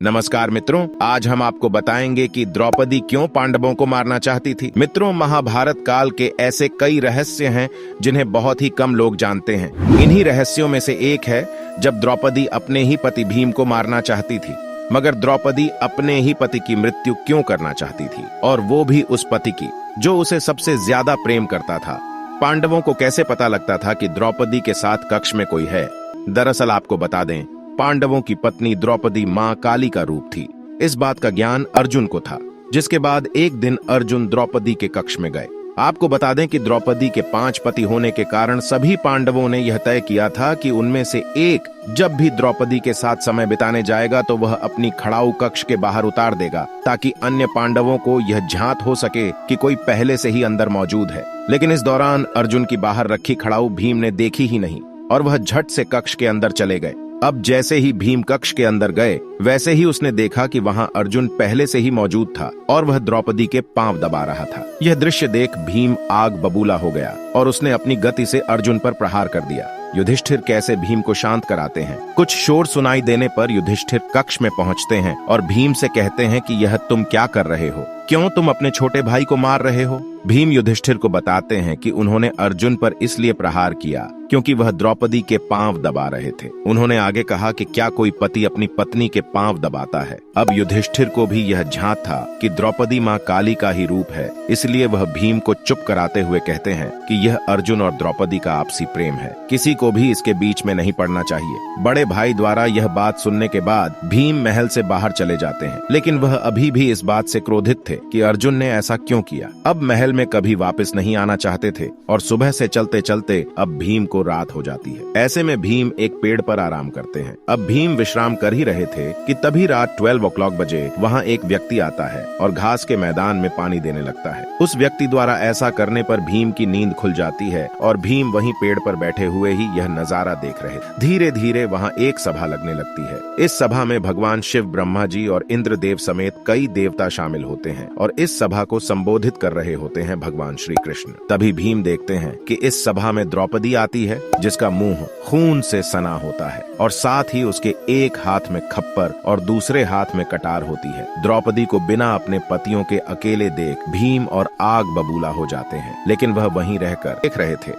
नमस्कार मित्रों, आज हम आपको बताएंगे कि द्रौपदी क्यों पांडवों को मारना चाहती थी। मित्रों, महाभारत काल के ऐसे कई रहस्य हैं जिन्हें बहुत ही कम लोग जानते हैं। इन्हीं रहस्यों में से एक है जब द्रौपदी अपने ही पति भीम को मारना चाहती थी। मगर द्रौपदी अपने ही पति की मृत्यु क्यों करना चाहती थी, और वो भी उस पति की जो उसे सबसे ज्यादा प्रेम करता था। पांडवों को कैसे पता लगता था कि द्रौपदी के साथ कक्ष में कोई है? दरअसल आपको बता दें, पांडवों की पत्नी द्रौपदी मां काली का रूप थी। इस बात का ज्ञान अर्जुन को था, जिसके बाद एक दिन अर्जुन द्रौपदी के कक्ष में गए। आपको बता दें कि द्रौपदी के 5 पति होने के कारण सभी पांडवों ने यह तय किया था कि उनमें से एक जब भी द्रौपदी के साथ समय बिताने जाएगा तो वह अपनी खड़ाऊ कक्ष के बाहर उतार देगा, ताकि अन्य पांडवों को यह झांत हो सके कि कोई पहले से ही अंदर मौजूद है। लेकिन इस दौरान अर्जुन की बाहर रखी खड़ाऊ भीम ने देखी ही नहीं और वह झट से कक्ष के अंदर चले गए। अब जैसे ही भीम कक्ष के अंदर गए, वैसे ही उसने देखा कि वहां अर्जुन पहले से ही मौजूद था और वह द्रौपदी के पांव दबा रहा था। यह दृश्य देख भीम आग बबूला हो गया और उसने अपनी गति से अर्जुन पर प्रहार कर दिया। युधिष्ठिर कैसे भीम को शांत कराते हैं। कुछ शोर सुनाई देने पर युधिष्ठिर कक्ष में पहुंचते हैं और भीम से कहते हैं कि यह तुम क्या कर रहे हो? क्यों तुम अपने छोटे भाई को मार रहे हो? भीम युधिष्ठिर को बताते हैं कि उन्होंने अर्जुन पर इसलिए प्रहार किया क्योंकि वह द्रौपदी के पांव दबा रहे थे। उन्होंने आगे कहा कि क्या कोई पति अपनी पत्नी के पांव दबाता है? अब युधिष्ठिर को भी यह झांत था कि द्रौपदी मां काली का ही रूप है, इसलिए वह भीम को चुप कराते हुए कहते हैं कि यह अर्जुन और द्रौपदी का आपसी प्रेम है, किसी को भी इसके बीच में नहीं पड़ना चाहिए। बड़े भाई द्वारा यह बात सुनने के बाद भीम महल से बाहर चले जाते हैं, लेकिन वह अभी भी इस बात से क्रोधित थे कि अर्जुन ने ऐसा क्यों किया। अब महल में कभी वापस नहीं आना चाहते थे और सुबह से चलते चलते अब भीम को रात हो जाती है। ऐसे में भीम एक पेड़ पर आराम करते हैं। अब भीम विश्राम कर ही रहे थे कि तभी रात 12 o'clock बजे वहाँ एक व्यक्ति आता है और घास के मैदान में पानी देने लगता है। उस व्यक्ति द्वारा ऐसा करने पर भीम की नींद खुल जाती है और भीम वहीं पेड़ पर बैठे हुए ही यह नजारा देख रहे। धीरे धीरे वहाँ एक सभा लगने लगती है। इस सभा में भगवान शिव, ब्रह्मा जी और इंद्रदेव समेत कई देवता शामिल होते हैं और इस सभा को संबोधित कर रहे होते हैं भगवान श्री कृष्ण। तभी भीम देखते हैं कि इस सभा में द्रौपदी आती है, जिसका मुंह खून से सना होता है और साथ ही उसके एक हाथ में खप्पर और दूसरे हाथ में कटार होती है। द्रौपदी को बिना अपने पतियों के अकेले देख भीम और आग बबूला हो जाते हैं, लेकिन वह वहीं रहकर देख रहे थे।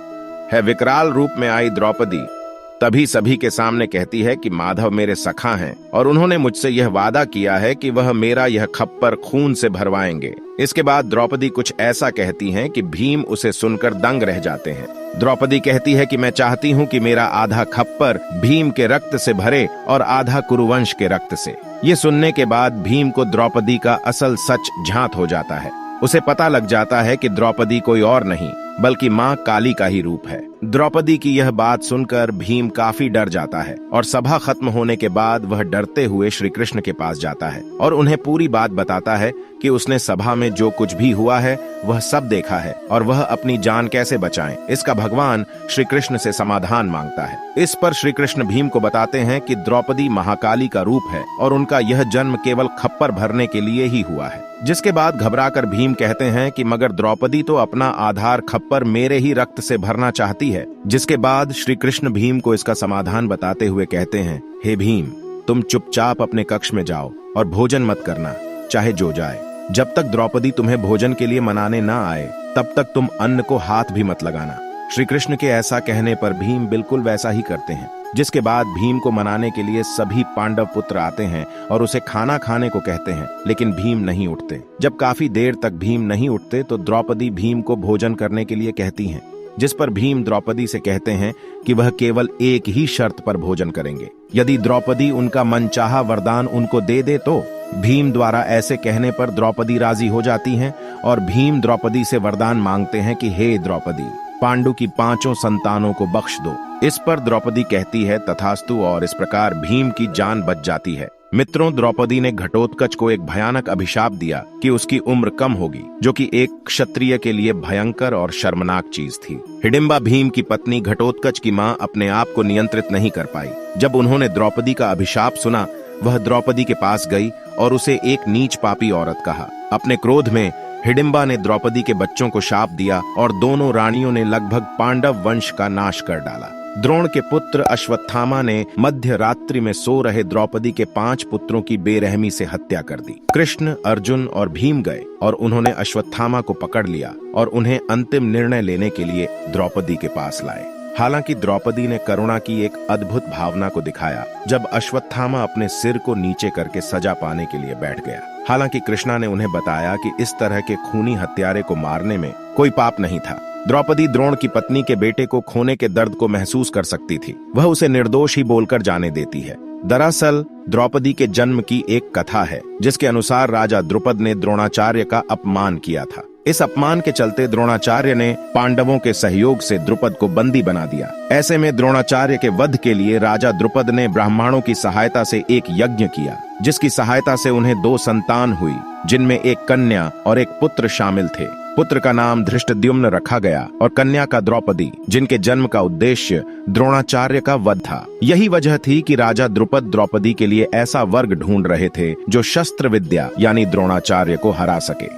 है विकराल रूप में आई द्रौपदी तभी सभी के सामने कहती है कि माधव मेरे सखा हैं और उन्होंने मुझसे यह वादा किया है कि वह मेरा यह खप्पर खून से भरवाएंगे। इसके बाद द्रौपदी कुछ ऐसा कहती हैं कि भीम उसे सुनकर दंग रह जाते हैं। द्रौपदी कहती है कि मैं चाहती हूँ कि मेरा आधा खप्पर भीम के रक्त से भरे और आधा कुरुवंश के रक्त से। ये सुनने के बाद भीम को द्रौपदी का असल सच झांत हो जाता है। उसे पता लग जाता है कि द्रौपदी कोई और नहीं बल्कि मां काली का ही रूप है। द्रौपदी की यह बात सुनकर भीम काफी डर जाता है और सभा खत्म होने के बाद वह डरते हुए श्री कृष्ण के पास जाता है और उन्हें पूरी बात बताता है कि उसने सभा में जो कुछ भी हुआ है वह सब देखा है और वह अपनी जान कैसे बचाएं, इसका भगवान श्री कृष्ण से समाधान मांगता है। इस पर श्री कृष्ण भीम को बताते हैं कि द्रौपदी महाकाली का रूप है और उनका यह जन्म केवल खप्पर भरने के लिए ही हुआ है। जिसके बाद घबराकर भीम कहते हैं कि मगर द्रौपदी तो अपना आधार खप्पर मेरे ही रक्त से भरना चाहती है। जिसके बाद श्री कृष्ण भीम को इसका समाधान बताते हुए कहते हैं, हे भीम, तुम चुपचाप अपने कक्ष में जाओ और भोजन मत करना, चाहे जो जाए। जब तक द्रौपदी तुम्हें भोजन के लिए मनाने ना आए तब तक तुम अन्न को हाथ भी मत लगाना। श्री कृष्ण के ऐसा कहने पर भीम बिल्कुल वैसा ही करते हैं। जिसके बाद भीम को मनाने के लिए सभी पांडव पुत्र आते हैं और उसे खाना खाने को कहते हैं, लेकिन भीम नहीं उठते। जब काफी देर तक भीम नहीं उठते तो द्रौपदी भीम को भोजन करने के लिए कहती हैं, जिस पर भीम द्रौपदी से कहते हैं कि वह केवल एक ही शर्त पर भोजन करेंगे। यदि द्रौपदी उनका मनचाहा वरदान उनको दे दे तो भीम द्वारा ऐसे कहने पर द्रौपदी राजी हो जाती हैं और भीम द्रौपदी से वरदान मांगते हैं कि हे द्रौपदी, पांडु की 5 संतानों को बख्श दो। इस पर द्रौपदी कहती है तथास्तु और इस प्रकार भीम की जान बच जाती है। मित्रों, द्रौपदी ने घटोत्कच को एक भयानक अभिशाप दिया कि उसकी उम्र कम होगी, जो कि एक क्षत्रिय के लिए भयंकर और शर्मनाक चीज थी। हिडिंबा भीम की पत्नी घटोत्कच की मां अपने आप को नियंत्रित नहीं कर पाई। जब उन्होंने द्रौपदी का अभिशाप सुना, वह द्रौपदी के पास गई और उसे एक नीच पापी औरत कहा। अपने क्रोध में हिडिंबा ने द्रौपदी के बच्चों को शाप दिया और दोनों रानियों ने लगभग पांडव वंश का नाश कर डाला। द्रोण के पुत्र अश्वत्थामा ने मध्य रात्रि में सो रहे द्रौपदी के 5 पुत्रों की बेरहमी से हत्या कर दी। कृष्ण, अर्जुन और भीम गए और उन्होंने अश्वत्थामा को पकड़ लिया और उन्हें अंतिम निर्णय लेने के लिए द्रौपदी के पास लाए। हालांकि द्रौपदी ने करुणा की एक अद्भुत भावना को दिखाया जब अश्वत्थामा अपने सिर को नीचे करके सजा पाने के लिए बैठ गया। हालांकि कृष्णा ने उन्हें बताया कि इस तरह के खूनी हत्यारे को मारने में कोई पाप नहीं था। द्रौपदी द्रोण की पत्नी के बेटे को खोने के दर्द को महसूस कर सकती थी। वह उसे निर्दोष ही बोलकर जाने देती है। दरअसल द्रौपदी के जन्म की एक कथा है जिसके अनुसार राजा द्रुपद ने द्रोणाचार्य का अपमान किया था। इस अपमान के चलते द्रोणाचार्य ने पांडवों के सहयोग से द्रुपद को बंदी बना दिया। ऐसे में द्रोणाचार्य के वध के लिए राजा द्रुपद ने ब्राह्मणों की सहायता से एक यज्ञ किया, जिसकी सहायता से उन्हें 2 संतान हुई, जिनमें एक कन्या और एक पुत्र शामिल थे। पुत्र का नाम धृष्टद्युम्न रखा गया और कन्या का द्रौपदी, जिनके जन्म का उद्देश्य द्रोणाचार्य का वध था। यही वजह थी कि राजा द्रुपद द्रौपदी के लिए ऐसा वर्ग ढूंढ रहे थे जो शस्त्र विद्या यानी द्रोणाचार्य को हरा सके।